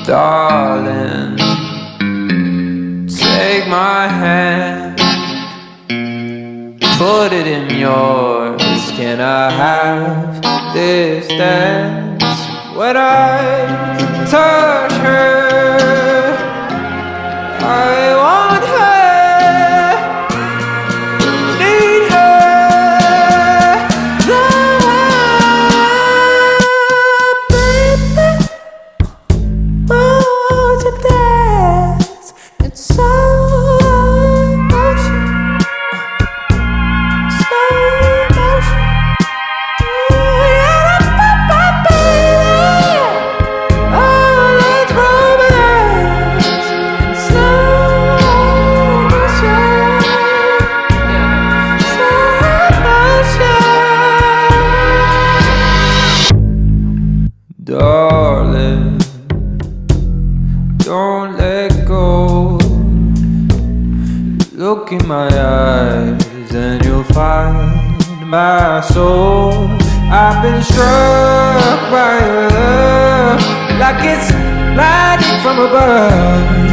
Darling, take my hand, put it in yours. Can I have this dance? When I touch her, I want her, need her, the baby. Won't you dance? It's slow motion, slow motion. Darling, don't let go. Look in my eyes and you'll find my soul. I've been struck by your love like it's lightning from above.